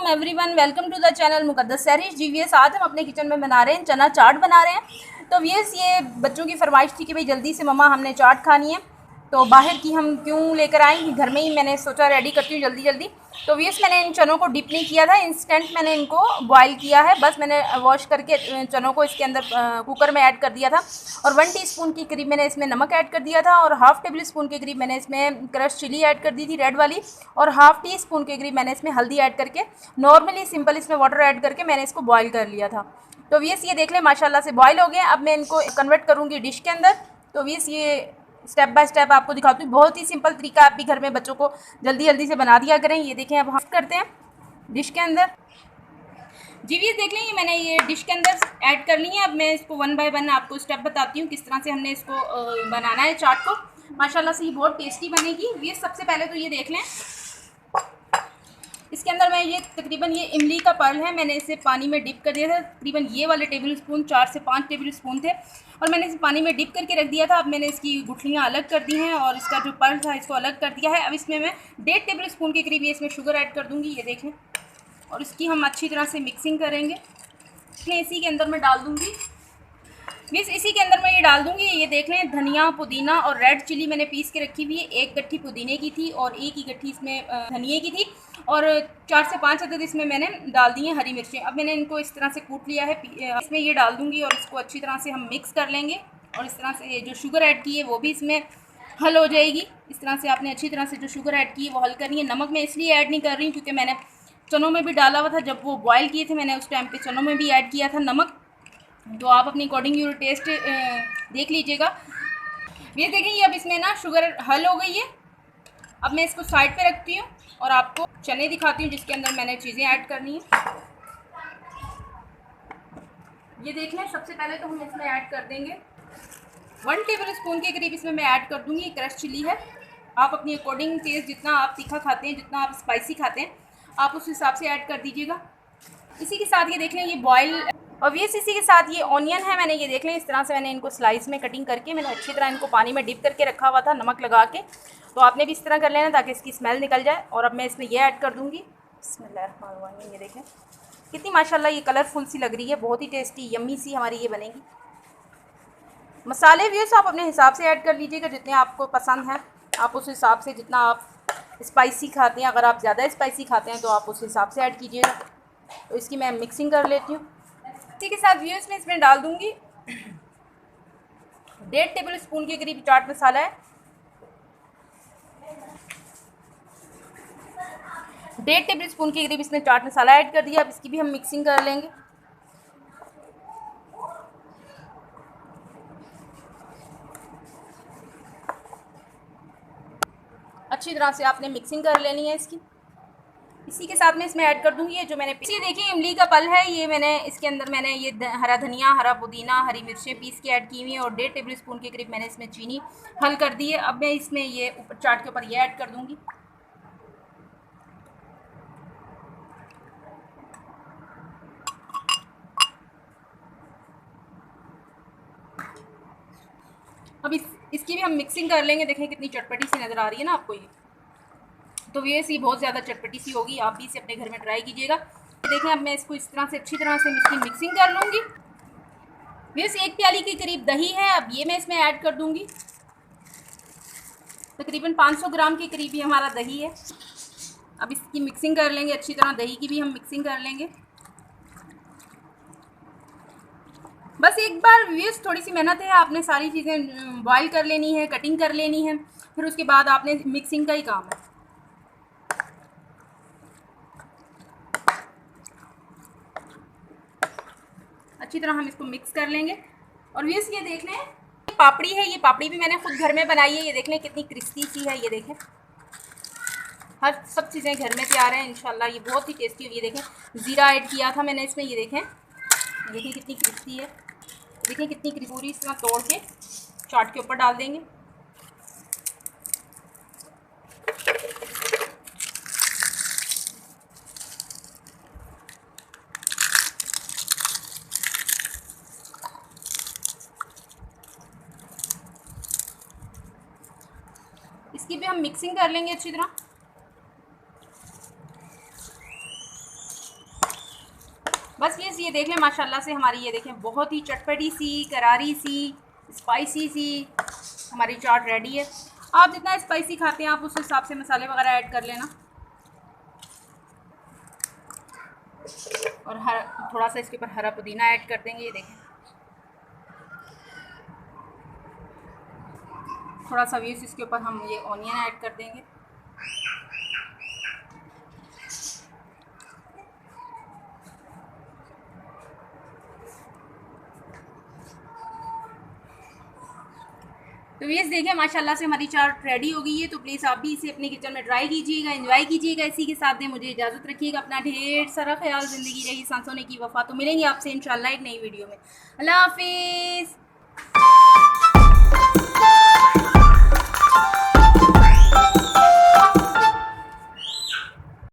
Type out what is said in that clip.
अस्सलाम everyone, welcome to the channel Muqaddas Sehrish GVS. आज हम अपने किचन में बना रहे हैं चना चाट बना रहे हैं। तो वीएस ये बच्चों की फरमाइश थी कि भाई जल्दी से मम्मा हमने चाट खानी है, तो बाहर की हम क्यों लेकर आएँ, घर में ही मैंने सोचा रेडी करती हूँ जल्दी जल्दी। तो वीएस मैंने इन चनों को डिप नहीं किया था, इंस्टेंट मैंने इनको बॉयल किया है। बस मैंने वॉश करके चनों को इसके अंदर कुकर में ऐड कर दिया था और 1 टीस्पून के करीब मैंने इसमें नमक ऐड कर दिया था और हाफ़ टेबल स्पून के करीब मैंने इसमें क्रश चिली ऐड कर दी थी रेड वाली, और हाफ़ टी स्पून के करीब मैंने इसमें हल्दी ऐड करके नॉर्मली सिंपल इसमें वाटर ऐड करके मैंने इसको बॉयल कर लिया था। तो वीएस ये देख लें माशाल्लाह से बॉयल हो गए। अब मैं इनको कन्वर्ट करूँगी डिश के अंदर। तो वीएस ये स्टेप बाय स्टेप आपको दिखाती हूँ, बहुत ही सिंपल तरीका, आप भी घर में बच्चों को जल्दी जल्दी से बना दिया करें। ये देखें, अब हम करते हैं डिश के अंदर। जी वीएस देख लें, ये मैंने ये डिश के अंदर ऐड कर ली है। अब मैं इसको 1 बाय 1 आपको स्टेप बताती हूँ किस तरह से हमने इसको बनाना है चाट को। माशाल्लाह से ये बहुत टेस्टी बनेगी। वीएस सबसे पहले तो ये देख लें, इसके अंदर मैं ये तकरीबन ये इमली का पर्ल है, मैंने इसे पानी में डिप कर दिया था। तकरीबन ये वाले टेबल स्पून 4 से 5 टेबल स्पून थे और मैंने इसे पानी में डिप करके रख दिया था। अब मैंने इसकी गुठलियाँ अलग कर दी हैं और इसका जो पर्ल था इसको अलग कर दिया है। अब इसमें मैं 1.5 टेबल स्पून के करीब ये इसमें शुगर ऐड कर दूँगी, ये देखें, और इसकी हम अच्छी तरह से मिक्सिंग करेंगे। इसमें इसी के अंदर मैं डाल दूँगी इसी के अंदर मैं ये डाल दूँगी, ये देख लें, धनिया, पुदीना और रेड चिली मैंने पीस के रखी हुई है। 1 गट्ठी पुदीने की थी और 1 ही गट्ठी इसमें धनिए की थी और 4 से 5 अदद इसमें मैंने डाल दी हैं हरी मिर्चें। अब मैंने इनको इस तरह से कूट लिया है, इसमें ये डाल दूँगी और इसको अच्छी तरह से हम मिक्स कर लेंगे। और इस तरह से ये जो शुगर ऐड की है वो भी इसमें हल हो जाएगी। इस तरह से आपने अच्छी तरह से जो शुगर ऐड की है वो हल करनी है। नमक मैं इसलिए ऐड नहीं कर रही हूँ क्योंकि मैंने चनों में भी डाला हुआ था, जब वो बॉयल किए थे मैंने उस टाइम पे चनों में भी ऐड किया था नमक। तो आप अपनी अकॉर्डिंग यूर टेस्ट देख लीजिएगा। ये देखें, ये अब इसमें ना शुगर हल हो गई है। अब मैं इसको साइड पे रखती हूँ और आपको चने दिखाती हूँ जिसके अंदर मैंने चीज़ें ऐड करनी है। ये देख लें, सबसे पहले तो हम इसमें ऐड कर देंगे 1 टेबल स्पून के करीब इसमें मैं ऐड कर दूँगी क्रश चिली है। आप अपनी अकॉर्डिंग टेस्ट, जितना आप तीखा खाते हैं, जितना आप स्पाइसी खाते हैं, आप उस हिसाब से ऐड कर दीजिएगा। इसी के साथ ये देख लें, ये बॉयल और ये इसी के साथ ये ऑनियन है, मैंने ये देख लें इस तरह से मैंने इनको स्लाइस में कटिंग करके मैंने अच्छी तरह इनको पानी में डिप करके रखा हुआ था नमक लगा के। तो आपने भी इस तरह कर लेना ताकि इसकी स्मेल निकल जाए। और अब मैं इसमें ये ऐड कर दूँगी, बिस्मिल्लाहिर्रहमानिर्रहीम। ये देखें कितनी माशाल्लाह ये कलरफुल सी लग रही है, बहुत ही टेस्टी यम्मी सी हमारी ये बनेगी। मसाले व्यूअर्स आप अपने हिसाब से ऐड कर लीजिएगा, जितने आपको पसंद हैं आप उस हिसाब से, जितना आप स्पाइसी खाते हैं, अगर आप ज़्यादा स्पाइसी खाते हैं तो आप उस हिसाब से ऐड कीजिएगा। तो इसकी मैं मिक्सिंग कर लेती हूँ। इसी के साथ व्यूअर्स में इसमें डाल दूँगी 1.5 टेबल स्पून के करीब चाट मसाला है। 1.5 टेबल स्पून के करीब इसमें चाट मसाला ऐड कर दिया। अब इसकी भी हम मिक्सिंग कर लेंगे। अच्छी तरह से आपने मिक्सिंग कर लेनी है इसकी। इसी के साथ में इसमें ऐड कर दूँगी ये जो मैंने ये देखिए इमली का पल है, ये मैंने इसके अंदर मैंने ये हरा धनिया, हरा पुदीना, हरी मिर्चें पीस के ऐड की हुई हैं और 1.5 टेबल स्पून के करीब मैंने इसमें चीनी हल कर दी है। अब मैं इसमें ये ऊपर चाट के ऊपर ये ऐड कर दूँगी। अब इसकी भी हम मिक्सिंग कर लेंगे। देखें कितनी चटपटी सी नज़र आ रही है ना आपको ये। तो ये सी बहुत ज़्यादा चटपटी सी होगी, आप भी इसे अपने घर में ट्राई कीजिएगा। देखें, अब मैं इसको इस तरह से अच्छी तरह से इसकी मिक्सिंग कर लूँगी। बस 1 प्याली के करीब दही है, अब ये मैं इसमें ऐड कर दूँगी। तकरीबन 500 ग्राम के करीब ये हमारा दही है। अब इसकी मिक्सिंग कर लेंगे अच्छी तरह, दही की भी हम मिक्सिंग कर लेंगे। बस एक बार व्यूअर्स थोड़ी सी मेहनत है, आपने सारी चीज़ें बॉयल कर लेनी है, कटिंग कर लेनी है, फिर उसके बाद आपने मिक्सिंग का ही काम है। अच्छी तरह हम इसको मिक्स कर लेंगे। और व्यूअर्स ये देख लें, पापड़ी है, ये पापड़ी भी मैंने खुद घर में बनाई है। ये देख लें कितनी क्रिस्पी सी है, ये देखें हर सब चीज़ें घर में तैयार हैं इंशाल्लाह। ये बहुत ही टेस्टी है। ये देखें ज़ीरा ऐड किया था मैंने इसमें, ये देखें कितनी क्रिस्पी है, देखें कितनी पूरी इस तरह तोड़ के चाट के ऊपर डाल देंगे। इसकी भी हम मिक्सिंग कर लेंगे अच्छी तरह। बस ये देख लें माशाल्लाह से हमारी ये देखें बहुत ही चटपटी सी, करारी सी, स्पाइसी सी हमारी चाट रेडी है। आप जितना स्पाइसी खाते हैं आप उस हिसाब से मसाले वगैरह ऐड कर लेना। और थोड़ा सा इसके ऊपर हरा पुदीना ऐड कर देंगे। ये देखें थोड़ा सा व्यूज़ इसके ऊपर हम ये ऑनियन ऐड कर देंगे। तो व्यूअर्स देखिए माशाल्लाह से हमारी चाट रेडी हो गई है। तो प्लीज़ आप भी इसे अपने किचन में ट्राई कीजिएगा, एंजॉय कीजिएगा। इसी के साथ में मुझे इजाज़त रखिएगा। अपना ढेर सारा ख्याल, ज़िंदगी रही सांसों ने की वफ़ा। तो मिलेंगे आपसे इंशाल्लाह एक नई वीडियो में। अल्लाह हाफिज़।